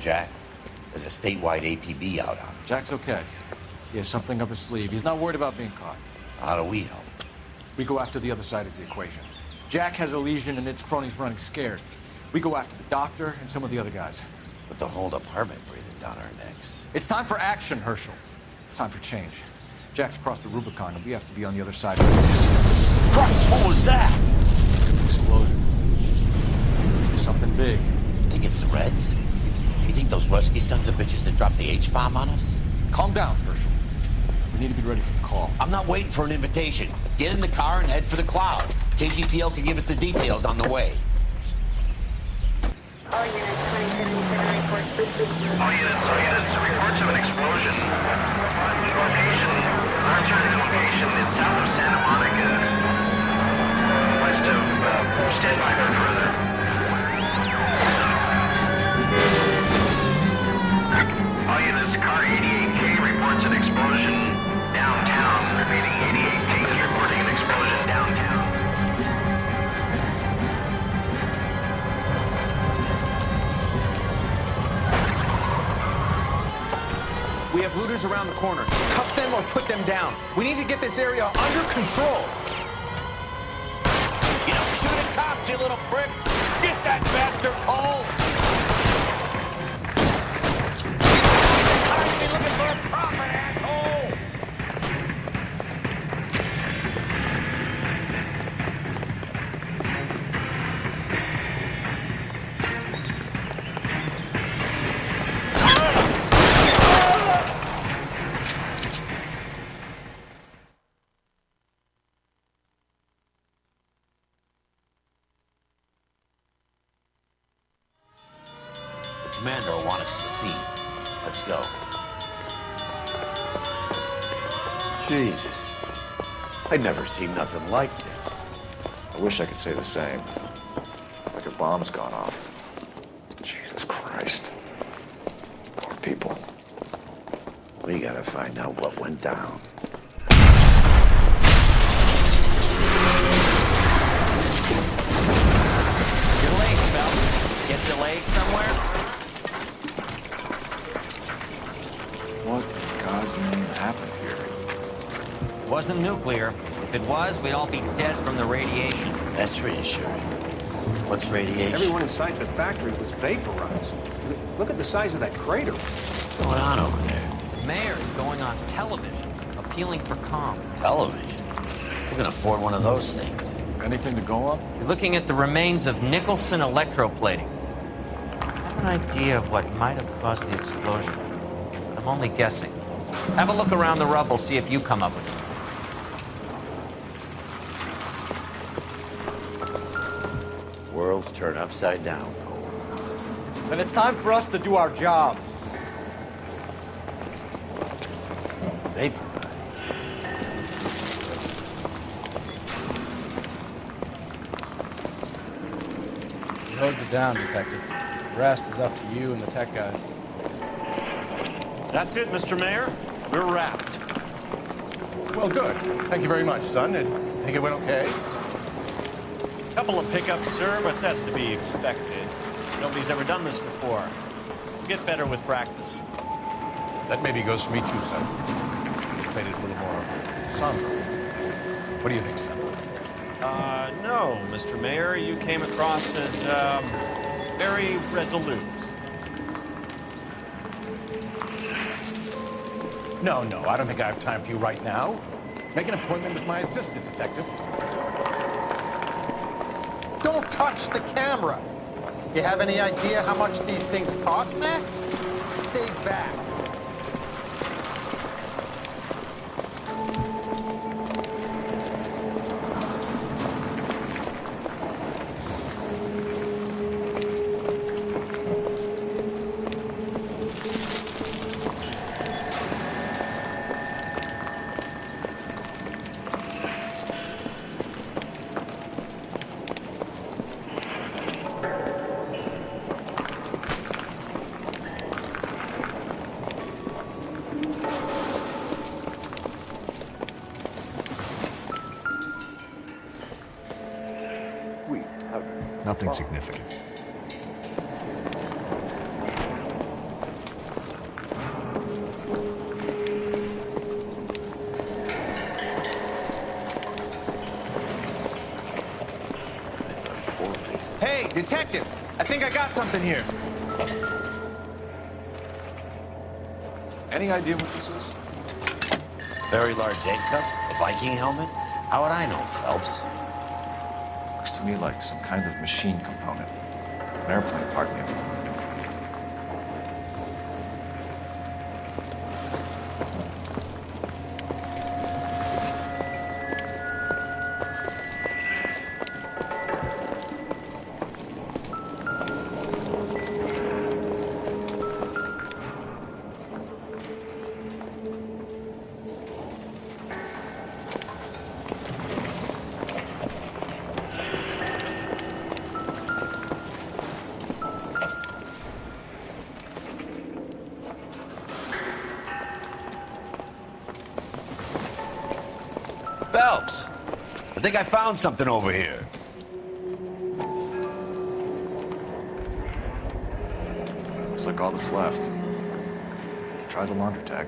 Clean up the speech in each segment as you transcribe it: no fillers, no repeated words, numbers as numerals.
Jack? There's a statewide APB out on him. Jack's okay. He has something up his sleeve. He's not worried about being caught. How do we help? We go after the other side of the equation. Jack has a legion and its cronies running scared. We go after the doctor and some of the other guys. With the whole department breathing down our necks. It's time for action, Herschel. It's time for change. Jack's crossed the Rubicon and we have to be on the other side of it. Christ, what was that? Explosion. Something big. You think it's the Reds? You think those Rusky sons of bitches that dropped the H-bomb on us? Calm down, Herschel. We need to be ready for the call. I'm not waiting for an invitation. Get in the car and head for the cloud. KGPL can give us the details on the way. All units, 2077 report. All units, reports of an explosion. Alternative location is south of Santa Monica. West of, stand by for further. All units, car 88K reports an explosion downtown. Repeating, 88K is reporting an explosion downtown. We have looters around the corner. Cuff them or put them down. We need to get this area under control. You don't shoot at cops, you little prick! Get that bastard, Cole! I've been looking for a profit, asshole! Commander will want us at the scene. Let's go. Jesus. I've never seen nothing like this. I wish I could say the same. It's like a bomb's gone off. Jesus Christ. Poor people. We gotta find out what went down. You're late, Phelps. Get delayed somewhere? What in God's name happened here? It wasn't nuclear. If it was, we'd all be dead from the radiation. That's reassuring. What's radiation? Everyone inside the factory was vaporized. Look at the size of that crater. What's going on over there? The mayor's going on television, appealing for calm. Television? Who can afford one of those things? Anything to go up? You're looking at the remains of Nicholson electroplating. I have an idea of what might have caused the explosion. I'm only guessing. Have a look around the rubble, see if you come up with it. Worlds turn upside down. Then it's time for us to do our jobs. Vaporized. You hosed it down, Detective. The rest is up to you and the tech guys. That's it, Mr. Mayor. We're wrapped. Well, good. Thank you very much, son. I think it went okay. Couple of pickups, sir, but that's to be expected. Nobody's ever done this before. We'll get better with practice. That maybe goes for me too, son. Just played it a little more somber. What do you think, son? No, Mr. Mayor. You came across as, very resolute. No, I don't think I have time for you right now. Make an appointment with my assistant, Detective. Don't touch the camera. You have any idea how much these things cost, Mac? Stay back. Nothing significant. Hey, detective! I think I got something here. Any idea what this is? Very large egg cup? A Viking helmet? How would I know, Phelps? Looks to me like some kind of machine component. An airplane part, maybe. Phelps, I think I found something over here. Looks like all that's left. Try the laundry tag.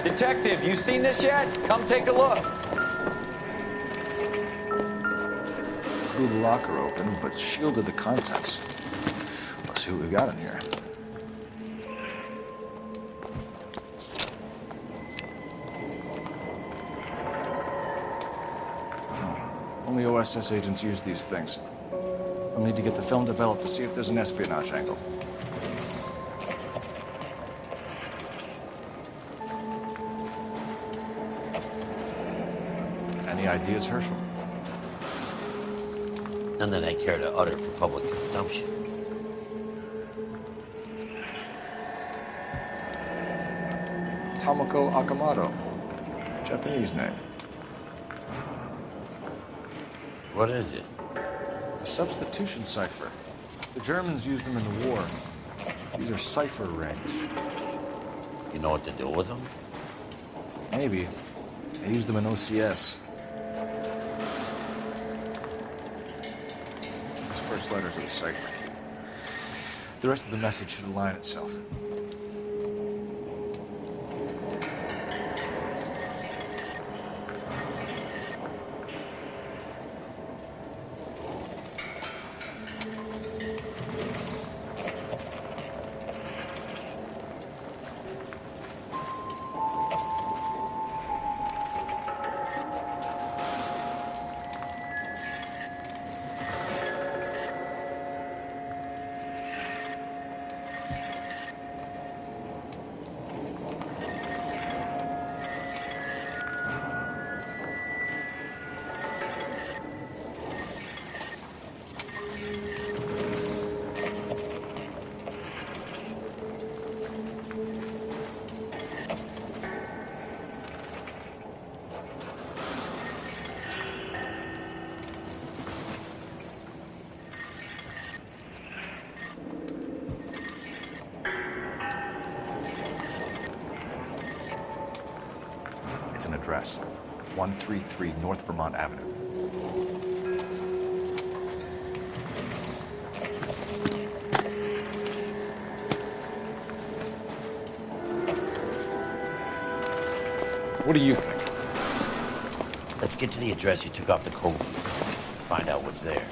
Detective, you seen this yet? Come take a look. Blew the locker open, but shielded the contents. Let's see what we got in here. Only OSS agents use these things. We'll need to get the film developed to see if there's an espionage angle. Any ideas, Herschel? None that I care to utter for public consumption. Tomoko Akamoto. Japanese name. What is it? A substitution cipher. The Germans used them in the war. These are cipher rings. You know what to do with them? Maybe. They used them in OCS. These first letters of the cipher. The rest of the message should align itself. It's an address. 133 North Vermont Avenue. What do you think? Let's get to the address you took off the code. Find out what's there.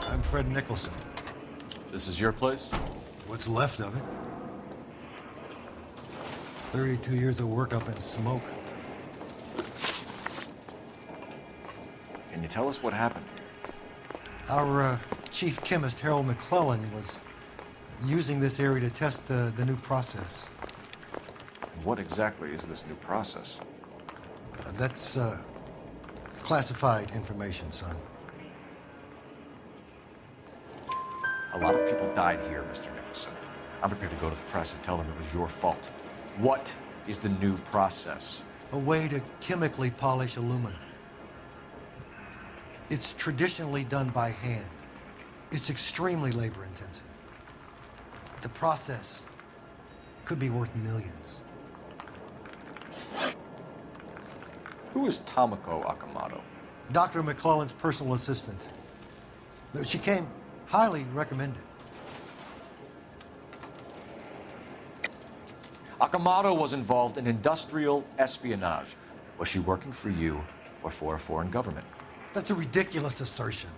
I'm Fred Nicholson. This is your place? What's left of it? 32 years of work up in smoke. Can you tell us what happened? Our chief chemist, Harold McClellan, was using this area to test the new process. And what exactly is this new process? That's classified information, son. A lot of people died here, Mr. Nicholson. I'm prepared to go to the press and tell them it was your fault. What is the new process? A way to chemically polish aluminum. It's traditionally done by hand. It's extremely labor intensive. The process could be worth millions. Who is Tomoko Akamoto? Dr. McClellan's personal assistant. She came highly recommended. Akamoto was involved in industrial espionage. Was she working for you or for a foreign government? That's a ridiculous assertion.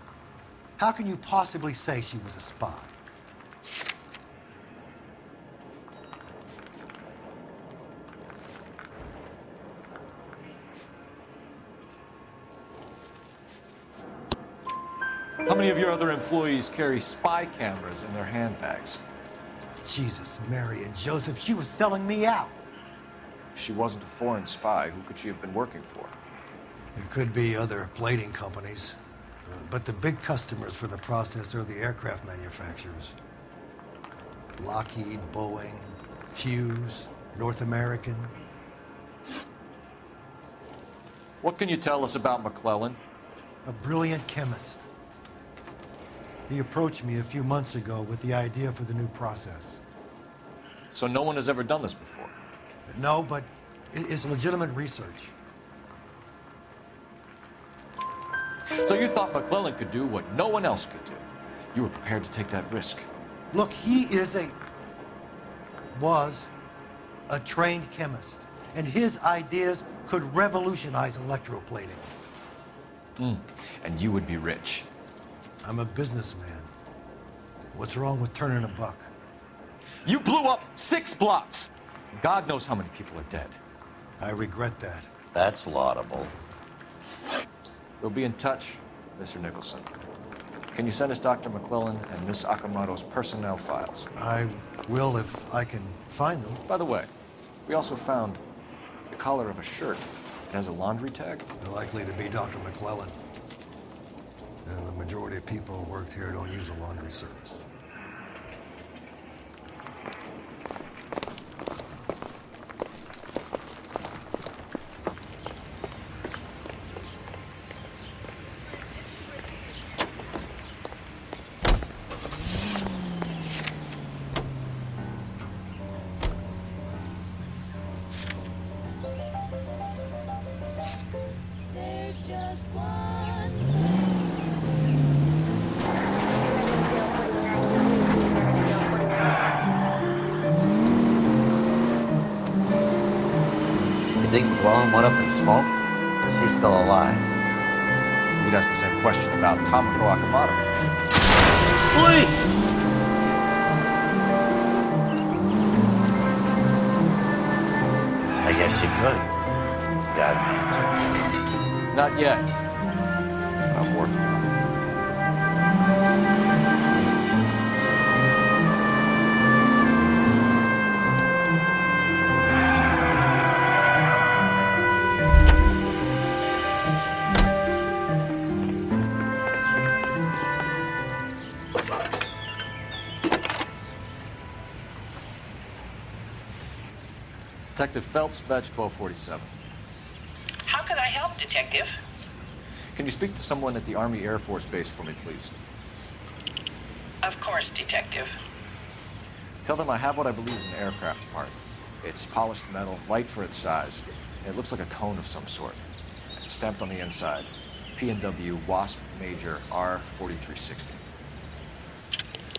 How can you possibly say she was a spy? How many of your other employees carry spy cameras in their handbags? Jesus, Mary and Joseph, she was selling me out. If she wasn't a foreign spy, who could she have been working for? It could be other plating companies, but the big customers for the process are the aircraft manufacturers. Lockheed, Boeing, Hughes, North American. What can you tell us about McClellan? A brilliant chemist. He approached me a few months ago with the idea for the new process. So no one has ever done this before? No, but it's legitimate research. So you thought McClellan could do what no one else could do? You were prepared to take that risk? Look, he was a trained chemist, and his ideas could revolutionize electroplating. And you would be rich? I'm a businessman. What's wrong with turning a buck? You blew up 6 blocks! God knows how many people are dead. I regret that. That's laudable. We'll be in touch, Mr. Nicholson. Can you send us Dr. McClellan and Miss Akamoto's personnel files? I will if I can find them. By the way, we also found the collar of a shirt. It has a laundry tag. They're likely to be Dr. McClellan. And the majority of people who worked here don't use a laundry service. There's just one. You think McClellan went up in smoke? Or is he still alive? You'd ask the same question about Tomoko Akamoto. Please! I guess you could. Got an answer. Not yet. But I'm working on it. Detective Phelps, badge 1247. How could I help, Detective? Can you speak to someone at the Army Air Force Base for me, please? Of course, Detective. Tell them I have what I believe is an aircraft part. It's polished metal, light for its size, and it looks like a cone of some sort. It's stamped on the inside. P&W Wasp Major R4360.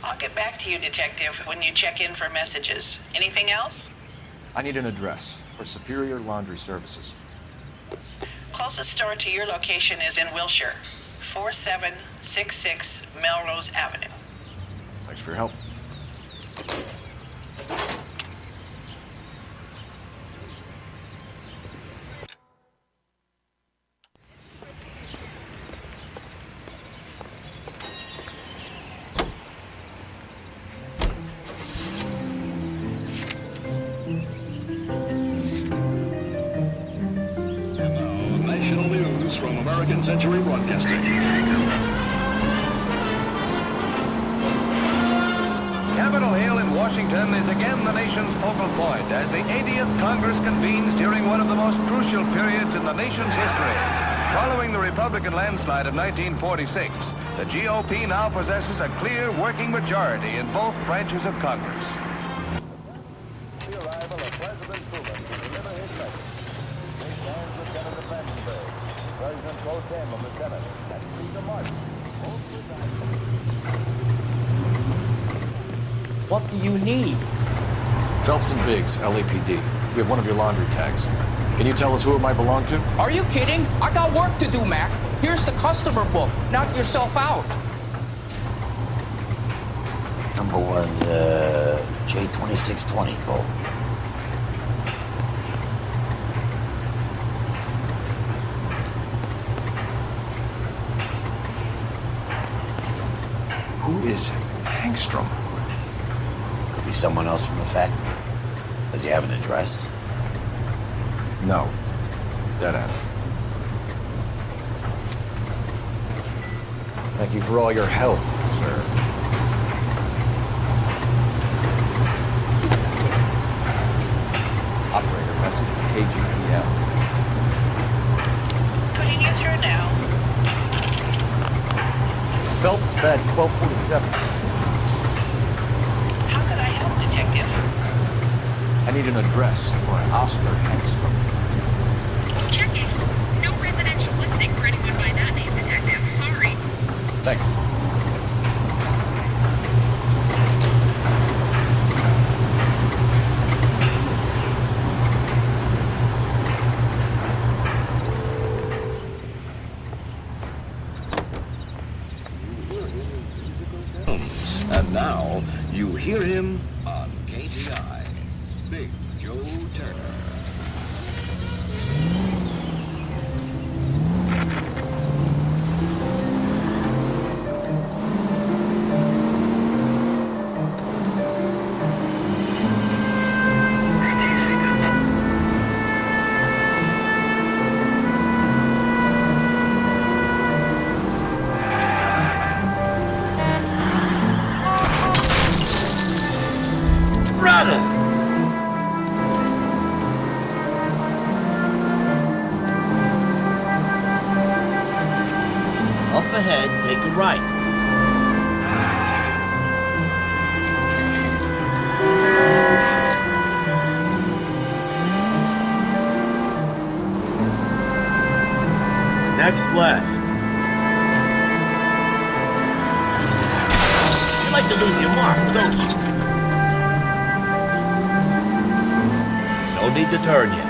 I'll get back to you, Detective, when you check in for messages. Anything else? I need an address for Superior Laundry Services. Closest store to your location is in Wilshire, 4766 Melrose Avenue. Thanks for your help. National news from American Century Broadcasting. Capitol Hill in Washington is again the nation's focal point as the 80th Congress convenes during one of the most crucial periods in the nation's history. Following the Republican landslide of 1946, the GOP now possesses a clear working majority in both branches of Congress. The arrival of President Truman to deliver his message. Shake hands with Senator Vandenberg, President Pro Tem of the Senate, and Speaker Martin. What do you need? Phelps and Biggs, LAPD. We have one of your laundry tags. Can you tell us who it might belong to? Are you kidding? I got work to do, Mac. Here's the customer book. Knock yourself out. Number was J2620, Cole. Who is Hangstrom? Could be someone else from the factory. Does he have an address? No. Dead end. Thank you for all your help, sir. Operator, message for KGPL. Putting you through now. Phelps, bed 1247. How could I help, Detective? I need an address for an Oscar Hangstrom. Check it. No residential listing for anyone by that name, Detective. Sorry. Thanks. And now, you hear him on KTI. Big Joe Turner. Up ahead, take a right. Next left. You like to leave your mark, don't you? No need to turn yet.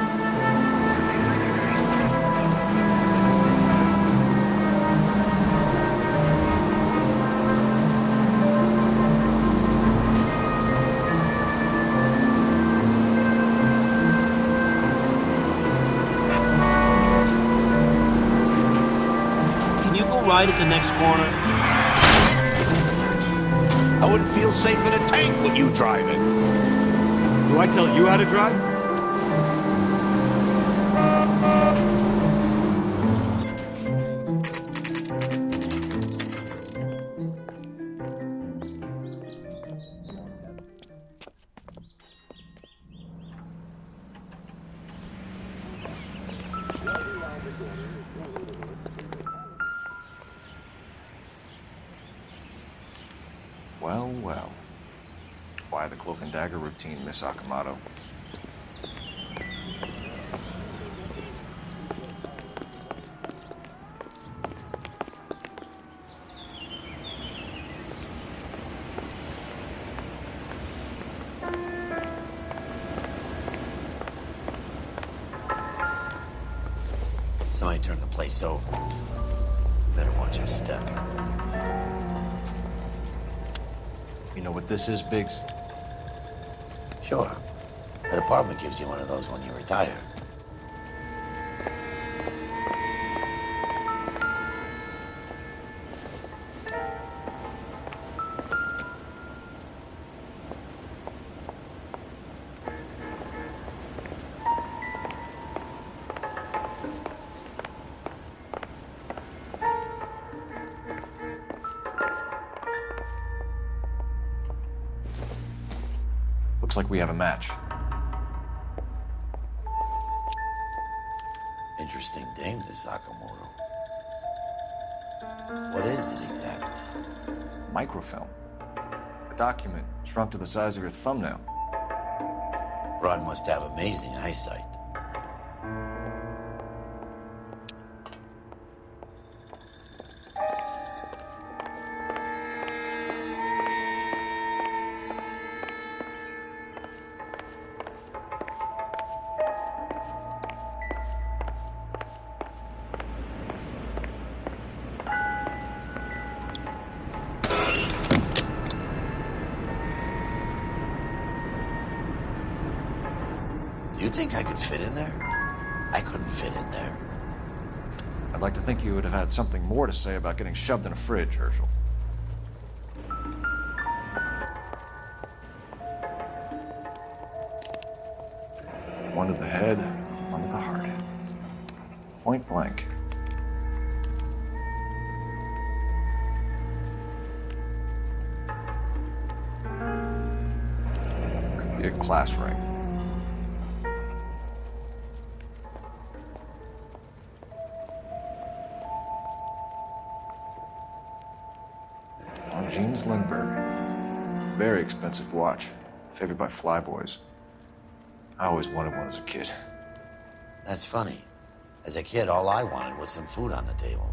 Right at the next corner. I wouldn't feel safe in a tank with you driving. Do I tell you how to drive? Well, well. Why the cloak and dagger routine, Miss Akamoto? Somebody turned the place over. Better watch your step. You know what this is, Biggs? Sure. The department gives you one of those when you retire. Looks like we have a match. Interesting. Interesting dame, this Sakamoto. What is it exactly? Microfilm. A document shrunk to the size of your thumbnail. Rod must have amazing eyesight. Do you think I could fit in there? I couldn't fit in there. I'd like to think you would have had something more to say about getting shoved in a fridge, Herschel. One to the head, one to the heart. Point blank. Could be a class ring. Jeans Lindbergh. Very expensive watch. Favored by flyboys. I always wanted one as a kid. That's funny. As a kid, all I wanted was some food on the table.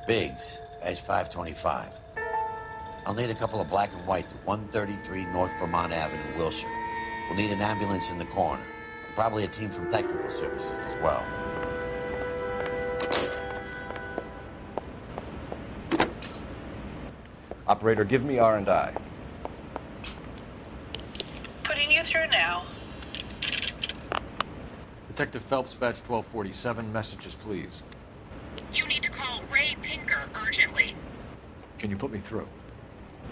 Biggs, badge 525. I'll need a couple of black and whites at 133 North Vermont Avenue, Wilshire. We'll need an ambulance in the corner. Probably a team from technical services as well. Operator, give me R&I. Putting you through now. Detective Phelps, badge 1247. Messages, please. You need to call Ray Pinker urgently. Can you put me through?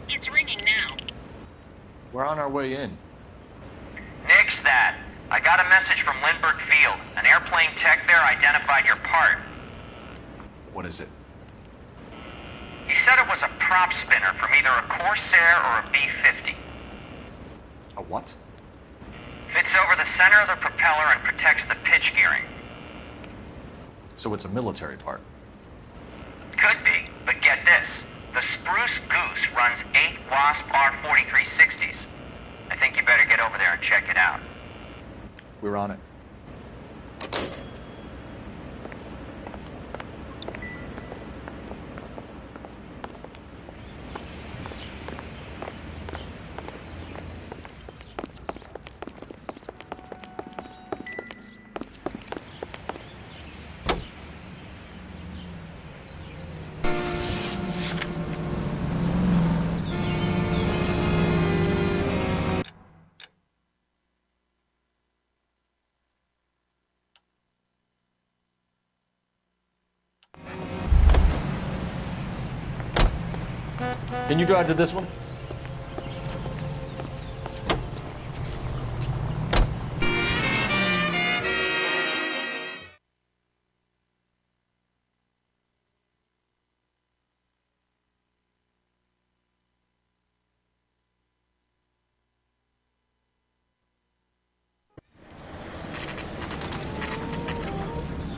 It's ringing now. We're on our way in. Nix that. I got a message from Lindbergh Field. An airplane tech there identified your part. What is it? He said it was a prop spinner from either a Corsair or a B-50. A what? Fits over the center of the propeller and protects the pitch gearing. So it's a military part. Could be, but get this. The Spruce Goose runs 8 Wasp R-4360s. I think you better get over there and check it out. We're on it. Can you drive to this one?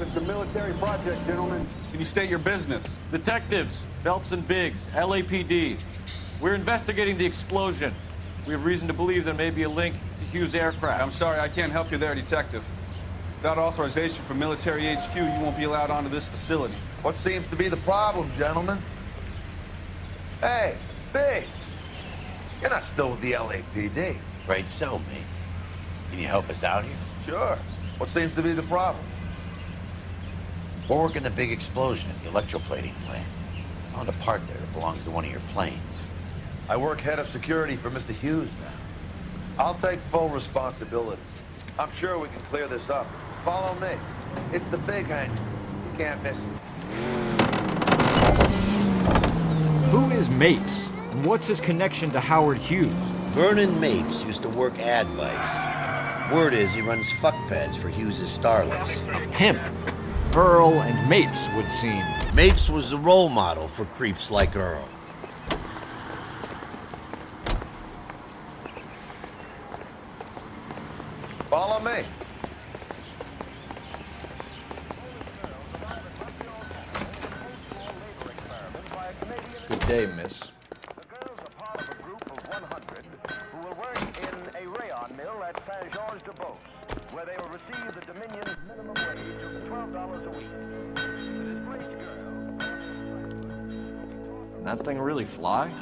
It's a military project, gentlemen. Can you state your business? Detectives, Phelps and Biggs, LAPD. We're investigating the explosion. We have reason to believe there may be a link to Hughes' aircraft. I'm sorry, I can't help you there, Detective. Without authorization from military HQ, you won't be allowed onto this facility. What seems to be the problem, gentlemen? Hey, Biggs. You're not still with the LAPD. Afraid so, Miggs. Can you help us out here? Sure. What seems to be the problem? We're working the big explosion at the electroplating plant. Found a part there that belongs to one of your planes. I work head of security for Mr. Hughes now. I'll take full responsibility. I'm sure we can clear this up. Follow me. It's the big hangar. You can't miss it. Who is Mapes? And what's his connection to Howard Hughes? Vernon Mapes used to work Advice. Word is he runs fuck pads for Hughes' starlets. A pimp. Earl and Mapes would seem. Mapes was the role model for creeps like Earl. day, miss. Who will work in a rayon mill at Saint-Georges-de-Beauce, where they will receive the Dominion's minimum wage of $12 a week. The displaced girl... Can that thing really fly?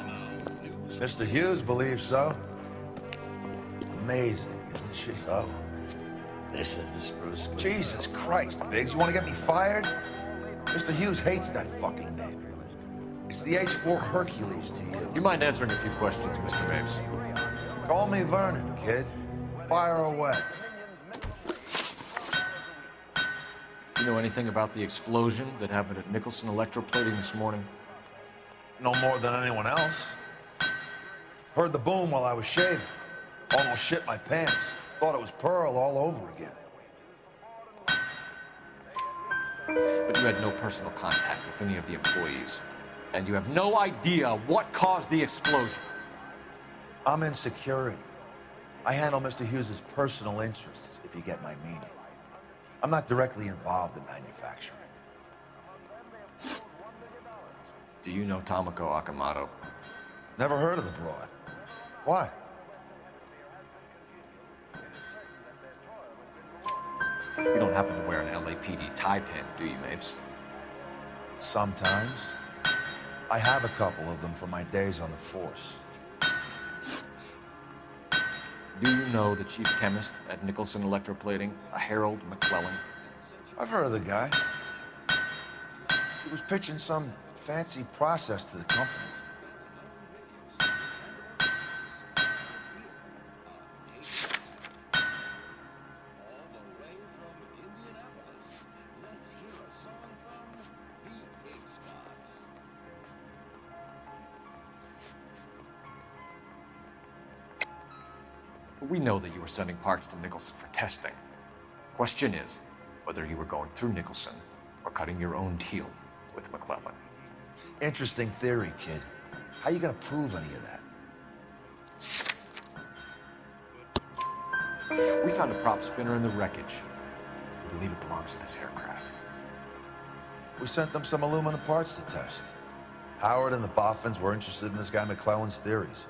Mr. Hughes believes so. Amazing, isn't she? So, this is the spruce goose. Jesus Christ, Biggs, you want to get me fired? Mr. Hughes hates that fucking name. It's the H-4 Hercules to you. You mind answering a few questions, Mr. Mapes? Call me Vernon, kid. Fire away. You know anything about the explosion that happened at Nicholson Electroplating this morning? No more than anyone else. Heard the boom while I was shaving. Almost shit my pants. Thought it was Pearl all over again. But you had no personal contact with any of the employees. And you have no idea what caused the explosion. I'm in security. I handle Mr. Hughes' personal interests, if you get my meaning. I'm not directly involved in manufacturing. Do you know Tomoko Akamoto? Never heard of the broad. Why? You don't happen to wear an LAPD tie pin, do you, Mapes? Sometimes. I have a couple of them from my days on the force. Do you know the chief chemist at Nicholson Electroplating, a Harold McClellan? I've heard of the guy. He was pitching some fancy process to the company. We know that you were sending parts to Nicholson for testing. Question is whether you were going through Nicholson or cutting your own deal with McClellan. Interesting theory, kid. How you gonna prove any of that? We found a prop spinner in the wreckage. We believe it belongs to this aircraft. We sent them some aluminum parts to test. Howard and the Boffins were interested in this guy McClellan's theories.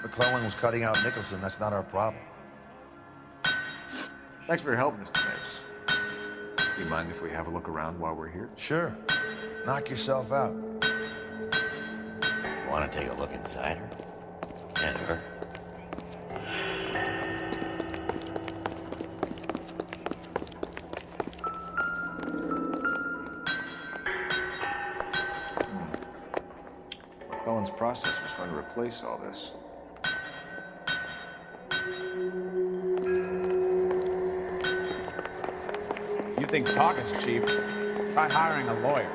McClellan was cutting out Nicholson. That's not our problem. Thanks for your help, Mr. Mapes. Do you mind if we have a look around while we're here? Sure. Knock yourself out. Want to take a look inside her? Can't hurt. McClellan's process was going to replace all this. You think talk is cheap? Try hiring a lawyer.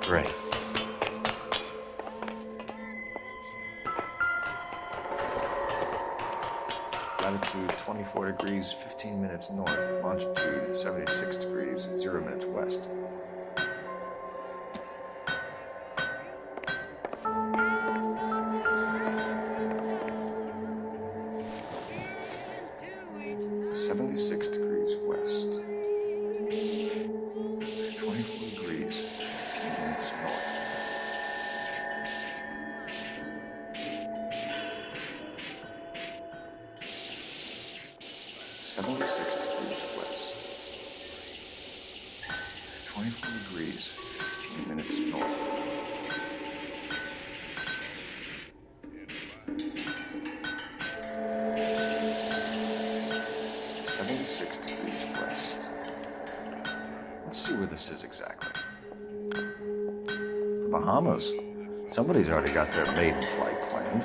Great. Latitude 24 degrees, 15 minutes north. Longitude 76 degrees, 0 minutes west. .76 degrees west. 24 degrees, 15 minutes north. .76 degrees west. 24 degrees, 15 minutes north. .76 degrees west. Let's see where this is exactly. The Bahamas. Somebody's already got their maiden flight planned.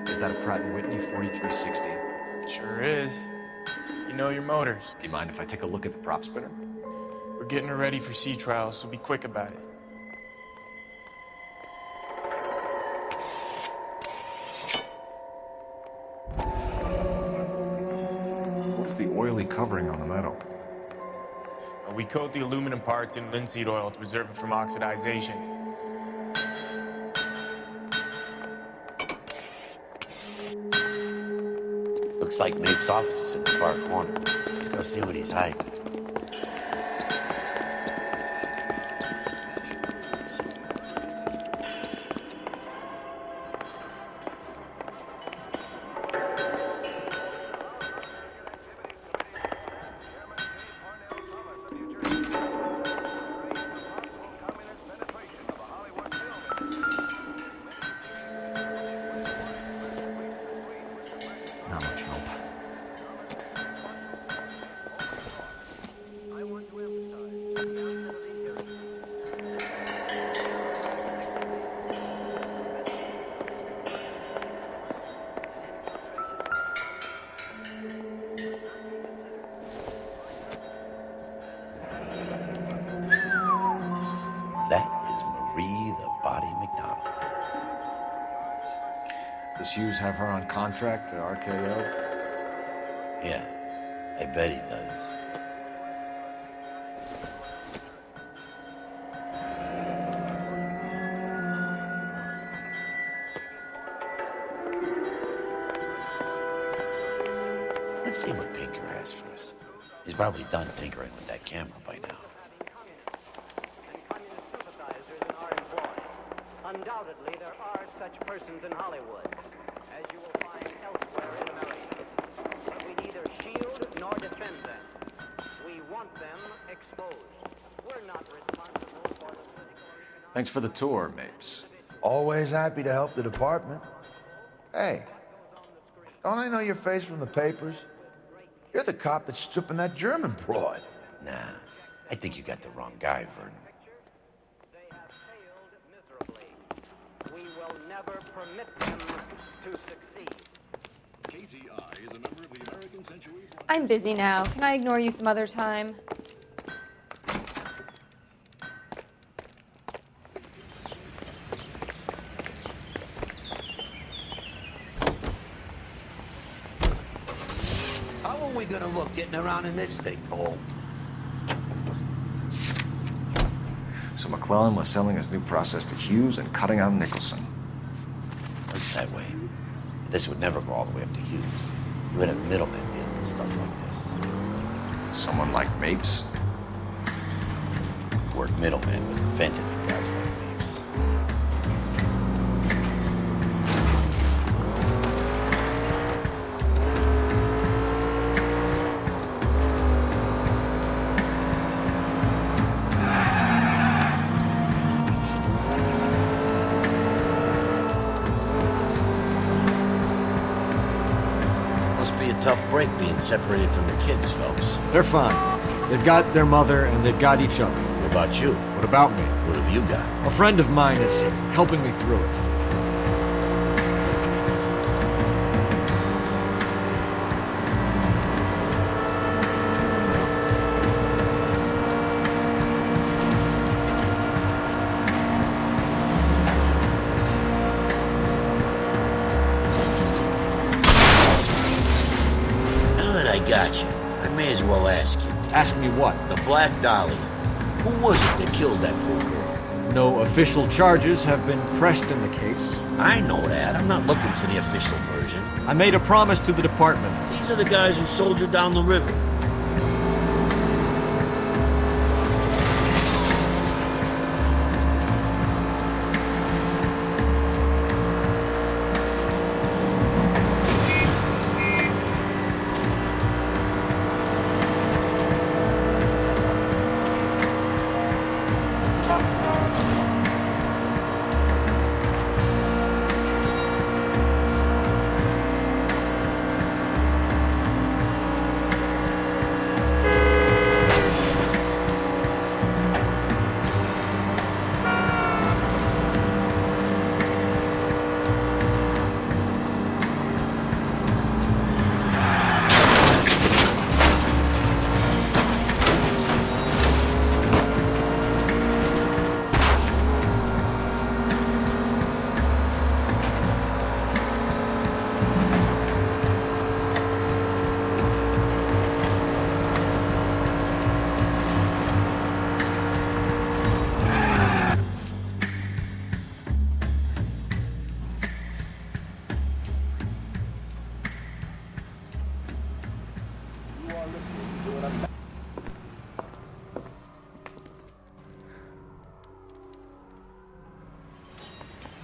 Is that a Pratt & Whitney 4360? Sure is. You know your motors. Do you mind if I take a look at the prop spinner? We're getting her ready for sea trials, so be quick about it. What's the oily covering on the metal? We coat the aluminum parts in linseed oil to preserve it from oxidization. Looks like Mapes' office is in the far corner. Let's go see what he's hiding. Not much help. That is Marie the Body McDonald. Does Hughes have her on contract to RKO? Yeah, I bet he does. Let's see what Pinker has for us. He's probably done tinkering with that camera by now. Undoubtedly, there are such persons in Hollywood, as you will find elsewhere in America. But we neither shield nor defend them. We want them exposed. We're not responsible for the political... Thanks for the tour, Mapes. Always happy to help the department. Hey, don't I know your face from the papers? You're the cop that's stripping that German broad. Nah, I think you got the wrong guy, Vernon. We will never permit them to succeed. KTI is a member of the American Century... I'm busy now. Can I ignore you some other time? How are we gonna look getting around in this thing, Cole? So McClellan was selling his new process to Hughes and cutting out Nicholson. Looks that way. This would never go all the way up to Hughes. You would have middlemen dealing with stuff like this. Someone like Mapes? The word middleman was invented for guys like Mapes. Must be a tough break being separated from the kids, folks. They're fine. They've got their mother and they've got each other. What about you? What about me? What have you got? A friend of mine is helping me through it. Now that I got you, I may as well ask you. Ask me what? The Black Dahlia. Who was it that killed that poor girl? No official charges have been pressed in the case. I know that. I'm not looking for the official version. I made a promise to the department. These are the guys who soldiered down the river.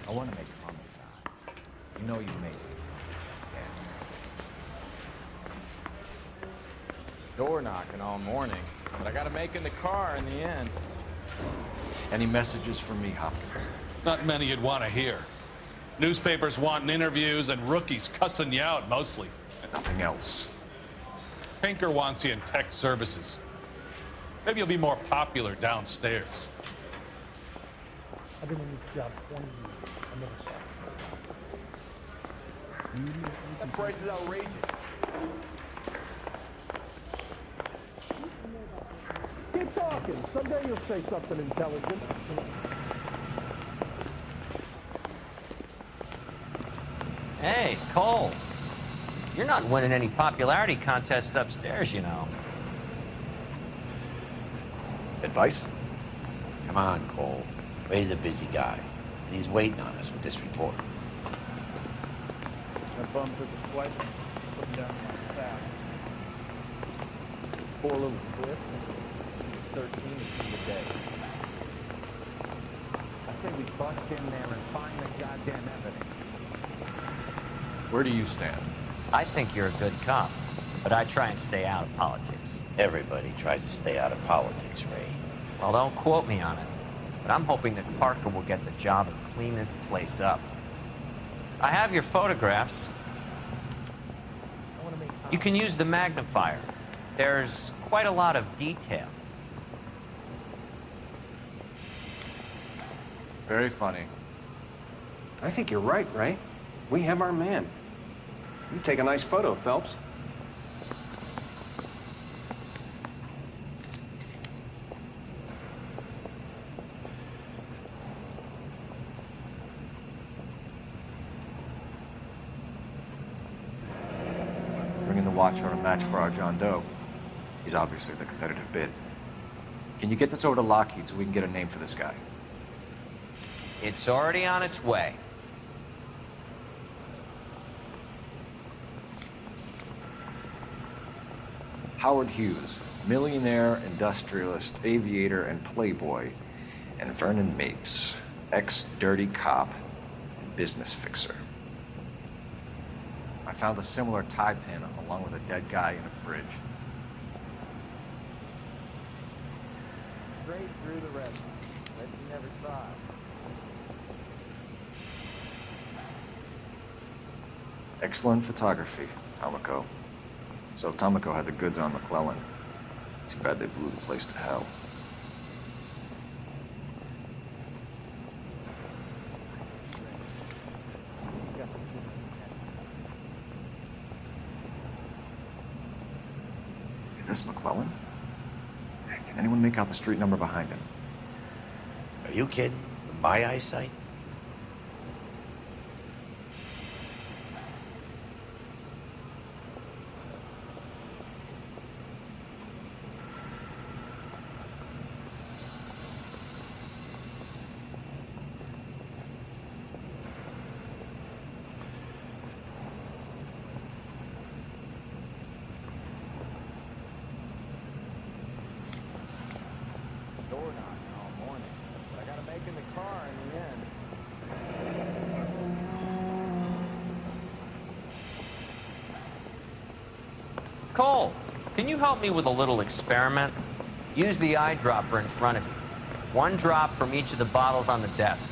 I want to make fun of God. You know you made it. Yes. Door knocking all morning, but I got to make in the car in the end. Any messages for me, Hopkins? Not many you'd want to hear. Newspapers wanting interviews and rookies cussing you out mostly. Nothing else. Pinker wants you in tech services. Maybe you'll be more popular downstairs. I've been in this job 20 years. I never saw it. That price is outrageous. Keep talking. Someday you'll say something intelligent. Hey, Cole. You're not winning any popularity contests upstairs, you know. Advice? Come on, Cole. Ray's a busy guy, and he's waiting on us with this report. That bum took a swipe and put him down my staff. 4 little clips and 13 a day. I say we bust in there and find the goddamn evidence. Where do you stand? I think you're a good cop, but I try and stay out of politics. Everybody tries to stay out of politics, Ray. Well, don't quote me on it, but I'm hoping that Parker will get the job and clean this place up. I have your photographs. You can use the magnifier. There's quite a lot of detail. Very funny. I think you're right, Ray. We have our man. You take a nice photo, Phelps. Bringing the watch on a match for our John Doe. He's obviously the competitive bid. Can you get this over to Lockheed so we can get a name for this guy? It's already on its way. Howard Hughes, millionaire, industrialist, aviator, and playboy, and Vernon Mapes, ex-dirty cop and business fixer. I found a similar tie pin along with a dead guy in a fridge. Straight through the rest. Bet you never saw it. Excellent photography, Tomoko. So Tomoko had the goods on McClellan. Too bad they blew the place to hell. Is this McClellan? Can anyone make out the street number behind him? Are you kidding? With my eyesight? Door knocking all morning. But I gotta make in the car in the end. Cole, can you help me with a little experiment? Use the eyedropper in front of you. 1 drop from each of the bottles on the desk.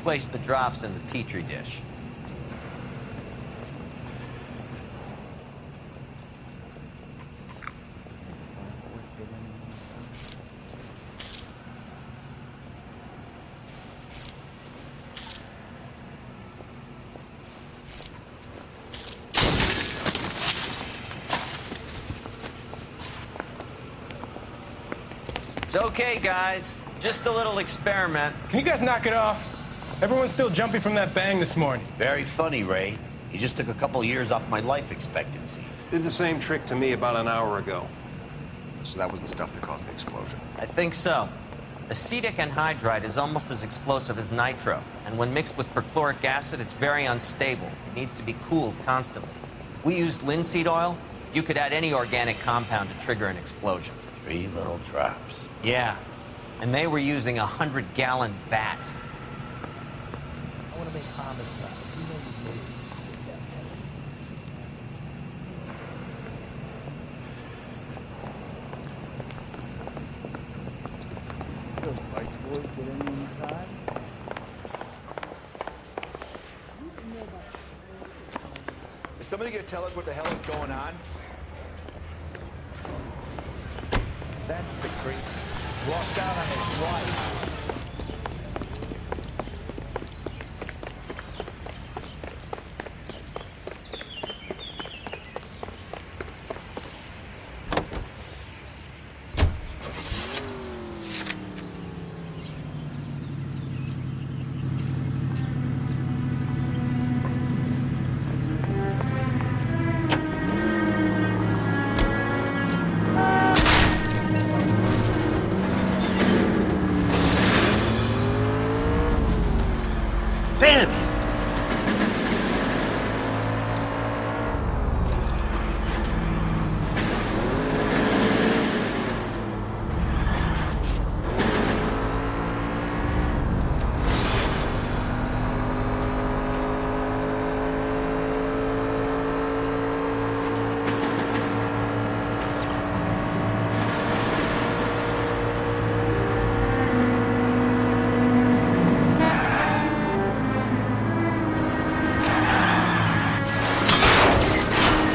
Place the drops in the Petri dish. It's okay, guys. Just a little experiment. Can you guys knock it off? Everyone's still jumping from that bang this morning. Very funny, Ray. You just took a couple years off my life expectancy. Did the same trick to me about an hour ago. So that was the stuff that caused the explosion. I think so. Acetic anhydride is almost as explosive as nitro, and when mixed with perchloric acid, it's very unstable. It needs to be cooled constantly. We used linseed oil. You could add any organic compound to trigger an explosion. 3 little drops. Yeah, and they were using a 100-gallon vat. want to make homicide. You know you've made it. Those white boys get any inside? Is somebody gonna tell us what the hell is going on? That's the creep. Walked out on his wife. Damn it!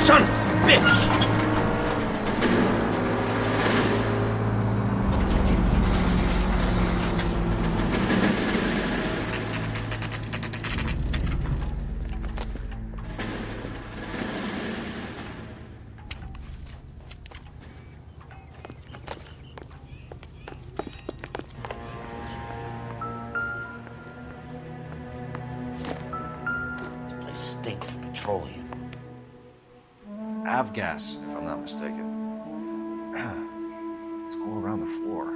Son of a bitch! This place stinks of petroleum. Avgas, if I'm not mistaken. It's all around the floor.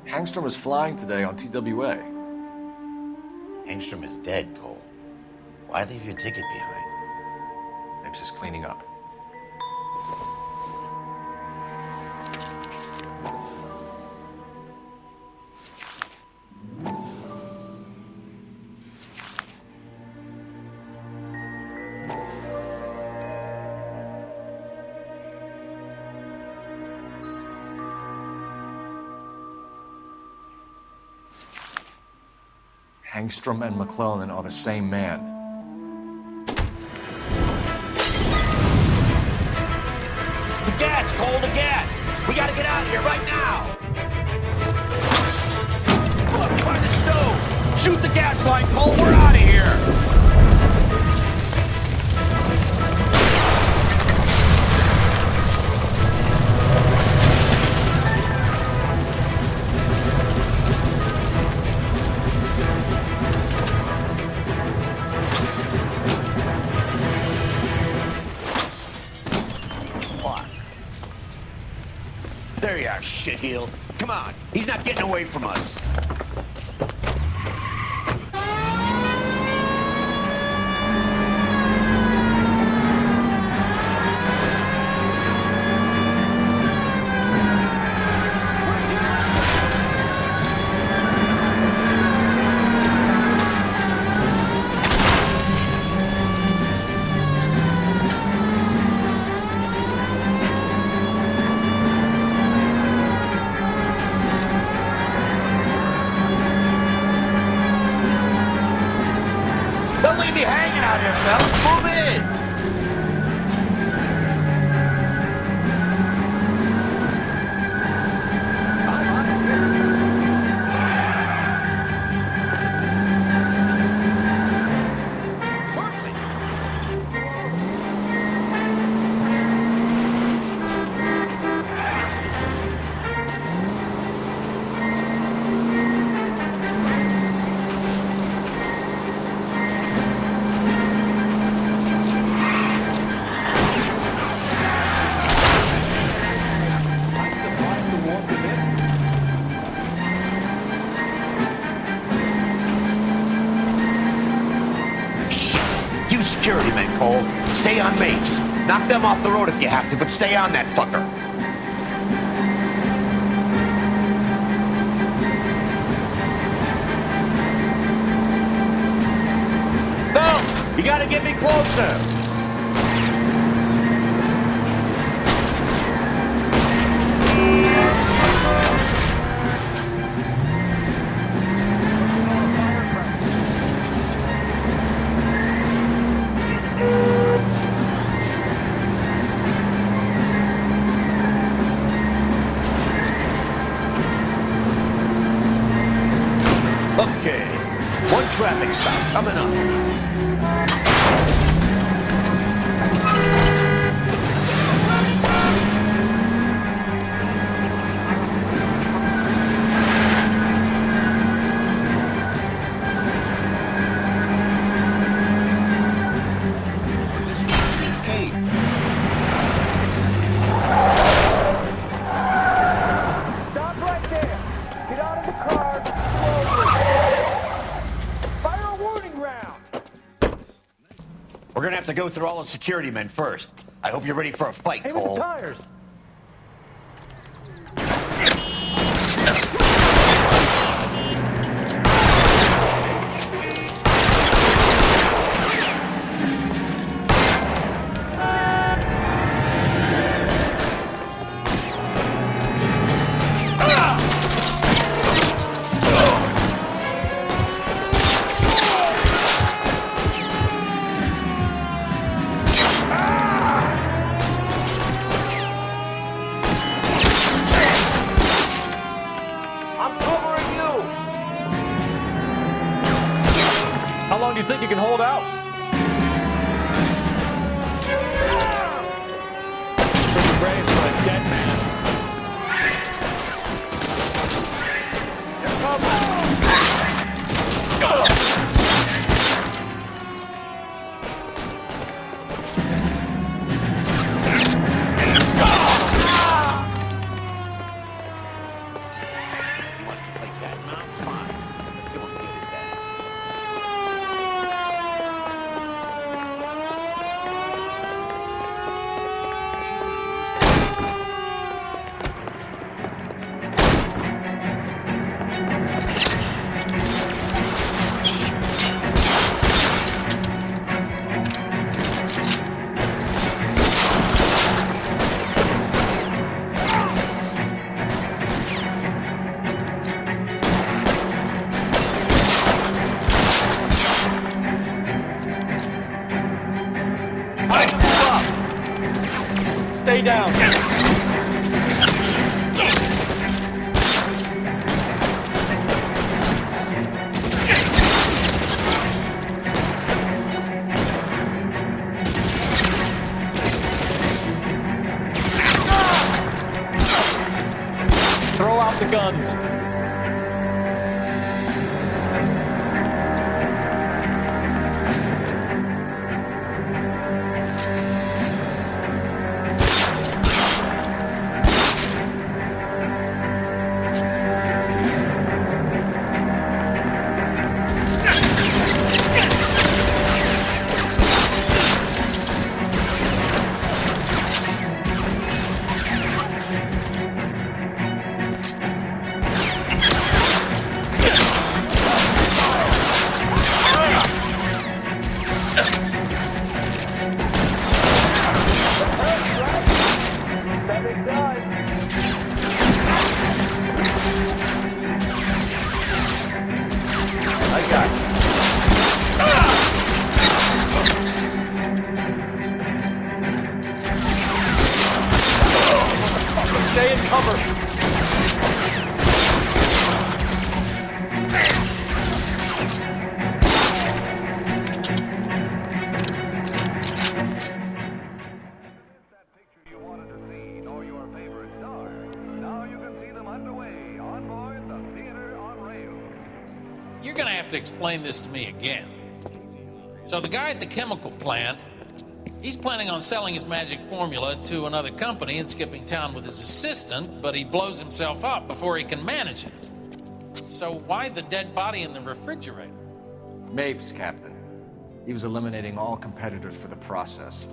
Hangstrom is flying today on TWA. Hangstrom is dead, Cole. Why leave your ticket behind? Maybe just cleaning up. Hangstrom and McClellan are the same man. The gas, Cole, the gas! We gotta get out of here right now! Look, by the stove! Shoot the gas line, Cole, we're out of here! There you are, shitheel. Come on, he's not getting away from us. Don't leave me hanging out here, fellas. Move in! security men, Cole. Stay on Mapes. Knock them off the road if you have to, but stay on that fucker. No! You gotta get me closer! Okay, one traffic stop coming up. Stop right there. Get out of the car. Slowly. Fire a warning round. We're gonna have to go through all the security men first. I hope you're ready for a fight, Hey, with Cole. the tires. I'm covering you! How long do you think you can hold out? Pretty brave for a dead man. He wants to play cat and mouse? Fine. Let's go and get his ass. Stay down. Throw out the guns. Stay in cover. You're gonna have to explain this to me again. So the guy at the chemical plant, he's planning on selling his magic formula to another company and skipping town with his assistant, but he blows himself up before he can manage it. So why the dead body in the refrigerator? Mapes, Captain. He was eliminating all competitors for the process.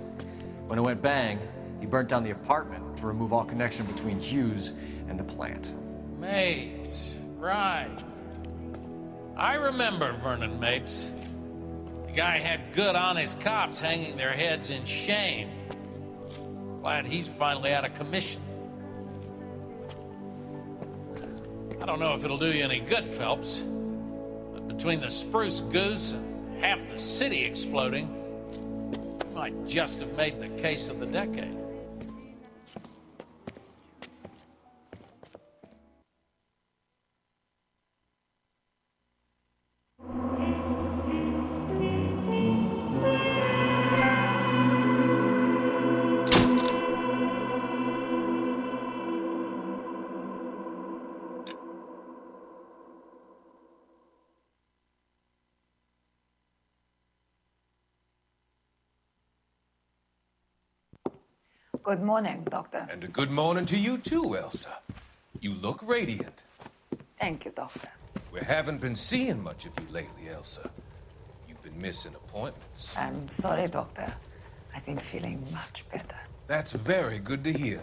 When it went bang, he burnt down the apartment to remove all connection between Hughes and the plant. Mapes, right. I remember Vernon Mapes. The guy had good, honest cops hanging their heads in shame. Glad he's finally out of commission. I don't know if it'll do you any good, Phelps, but between the Spruce Goose and half the city exploding, you might just have made the case of the decade. Good morning, Doctor. And a good morning to you too, Elsa. You look radiant. Thank you, Doctor. We haven't been seeing much of you lately, Elsa. You've been missing appointments. I'm sorry, Doctor. I've been feeling much better. That's very good to hear.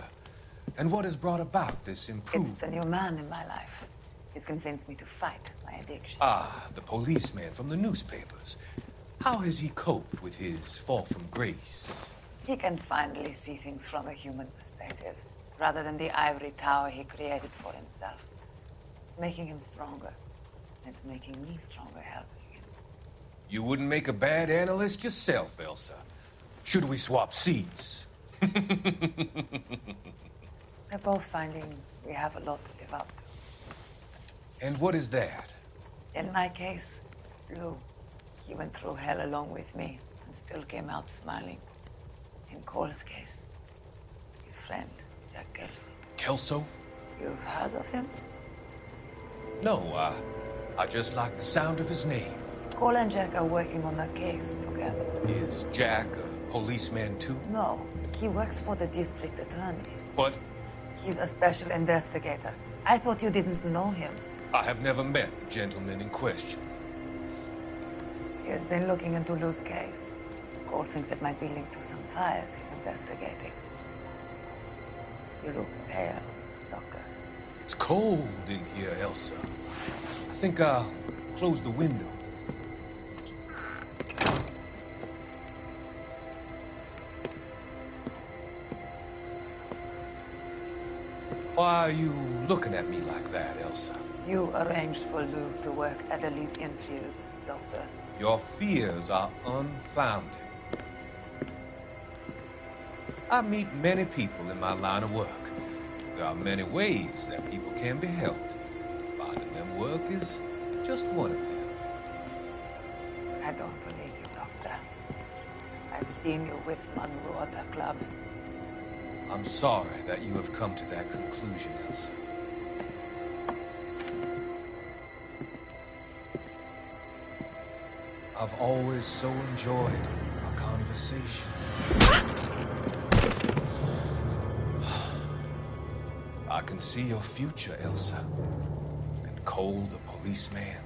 And what has brought about this improvement? It's the new man in my life. He's convinced me to fight my addiction. Ah, the policeman from the newspapers. How has he coped with his fall from grace? He can finally see things from a human perspective, rather than the ivory tower he created for himself. It's making him stronger. It's making me stronger helping him. You wouldn't make a bad analyst yourself, Elsa. Should we swap seats? We're both finding we have a lot to live up to. And what is that? In my case, Lou, he went through hell along with me and still came out smiling. In Cole's case, his friend, Jack Kelso. Kelso? You've heard of him? No, I just like the sound of his name. Cole and Jack are working on a case together. Is Jack a policeman too? No, he works for the district attorney. What? He's a special investigator. I thought you didn't know him. I have never met the gentleman in question. He has been looking into Lou's case. Cole thinks it might be linked to some fires he's investigating. You look pale, Doctor. It's cold in here, Elsa. I think I'll close the window. Why are you looking at me like that, Elsa? You arranged for Lou to work at Elysian Fields, Doctor. Your fears are unfounded. I meet many people in my line of work. There are many ways that people can be helped. Finding them work is just one of them. I don't believe you, Doctor. I've seen you with Monroe at the club. I'm sorry that you have come to that conclusion, Elsa. I've always so enjoyed our conversation. I can see your future, Elsa. And Cole, the policeman,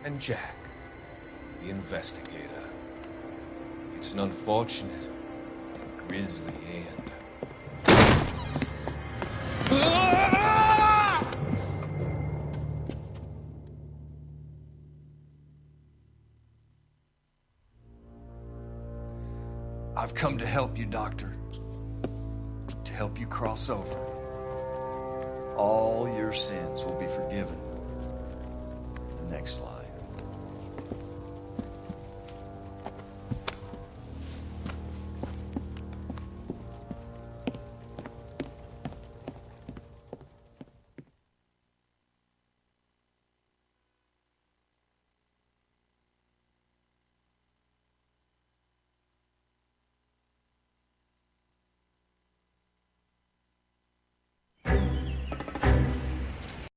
and Jack, the investigator. It's an unfortunate and grisly end. I've come to help you, Doctor. To help you cross over. All your sins will be forgiven in the next life.